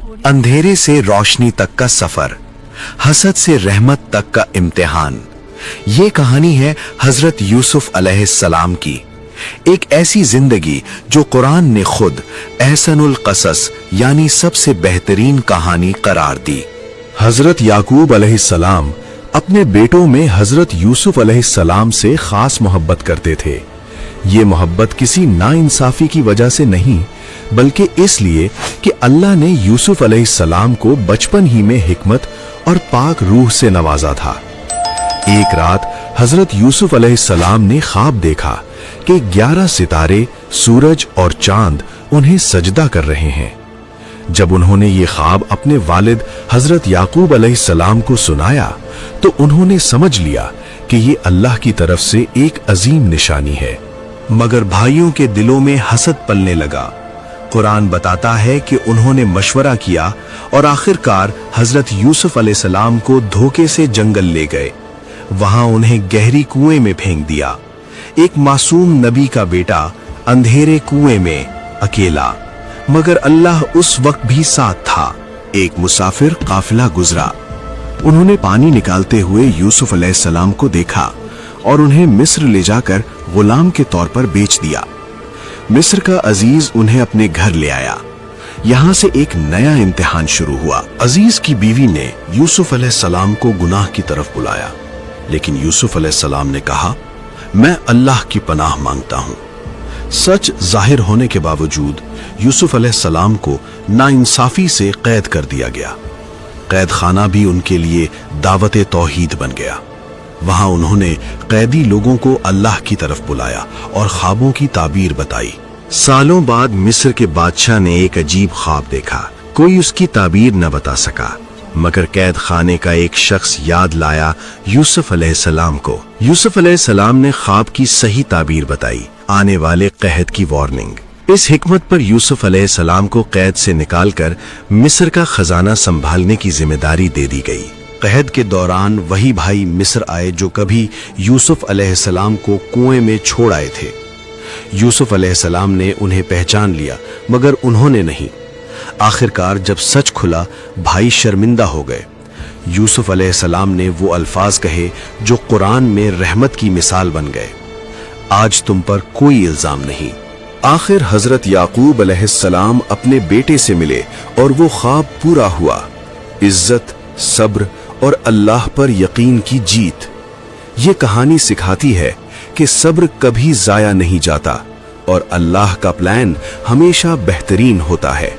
अंधेरे से रोशनी तक का सफर, हसद से रहमत तक का इम्तिहान। ये कहानी है हजरत यूसुफ अलैहिस्सलाम की, एक ऐसी जिंदगी जो कुरान ने खुद एहसनुल कसस यानी सबसे बेहतरीन कहानी करार दी। हजरत याकूब अलैहिस्सलाम अपने बेटों में हजरत यूसुफ अलैहिस्सलाम से खास मोहब्बत करते थे। ये मोहब्बत किसी नाइंसाफी की वजह से नहीं, बल्कि इसलिए कि अल्लाह ने यूसुफ अलैहिस्सलाम को बचपन ही में हिकमत और पाक रूह से नवाजा था। एक रात हजरत यूसुफ अलैहिस्सलाम ने ख्वाब देखा कि 11 सितारे, सूरज और चांद उन्हें सजदा कर रहे हैं। जब उन्होंने ये ख्वाब अपने वालिद हजरत याकूब अलैहिस्सलाम को सुनाया तो उन्होंने समझ लिया कि ये अल्लाह की तरफ से एक अजीम निशानी है। मगर भाइयों के दिलों में हसद पलने लगा। कुरान बताता है कि उन्होंने मशवरा किया और आखिरकार हजरत यूसुफ अलैहिस्सलाम को धोखे से जंगल ले गए। वहां उन्हें गहरी कुएं में फेंक दिया। एक मासूम नबी का बेटा अंधेरे कुएं में अकेला, मगर अल्लाह उस वक्त भी साथ था। एक मुसाफिर काफिला गुजरा। उन्होंने पानी निकालते हुए यूसुफ अलैहिस्सलाम को देखा और उन्हें मिस्र ले जाकर गुलाम के तौर पर बेच दिया। मिस्र का अजीज उन्हें अपने घर ले आया। यहाँ से एक नया इम्तिहान शुरू हुआ। अजीज की बीवी ने यूसुफ अलैहिस्सलाम को गुनाह की तरफ बुलाया, लेकिन यूसुफ अलैहिस्सलाम ने कहा, मैं अल्लाह की पनाह मांगता हूँ। सच जाहिर होने के बावजूद यूसुफ अलैहिस्सलाम को नाइंसाफी से कैद कर दिया गया। कैद खाना भी उनके लिए दावत तौहीद बन गया। वहां उन्होंने कैदी लोगों को अल्लाह की तरफ बुलाया और ख्वाबों की ताबीर बताई। सालों बाद मिस्र के बादशाह ने एक अजीब ख्वाब देखा। कोई उसकी ताबीर न बता सका, मगर कैद खाने का एक शख्स याद लाया यूसुफ अलैहिस्सलाम को। यूसुफ अलैहिस्सलाम ने ख्वाब की सही ताबीर बताई, आने वाले कहत की वार्निंग। इस हिकमत पर यूसुफ अलैहिस्सलाम को कैद से निकालकर मिस्र का खजाना संभालने की जिम्मेदारी दे दी गई। कहद के दौरान वही भाई मिस्र आए जो कभी यूसुफ अलैहिस्सलाम को कुएं में छोड़ आए थे। यूसुफ अलैहिस्सलाम ने उन्हें पहचान लिया, मगर उन्होंने नहीं। आखिरकार जब सच खुला, भाई शर्मिंदा हो गए। यूसुफ अलैहिस्सलाम ने वो अल्फाज कहे जो कुरान में रहमत की मिसाल बन गए, आज तुम पर कोई इल्जाम नहीं। आखिर हजरत याकूब अलैहिस्सलाम अपने बेटे से मिले और वो ख्वाब पूरा हुआ। इज्जत, सब्र और अल्लाह पर यकीन की जीत। ये कहानी सिखाती है कि सब्र कभी जाया नहीं जाता और अल्लाह का प्लान हमेशा बेहतरीन होता है।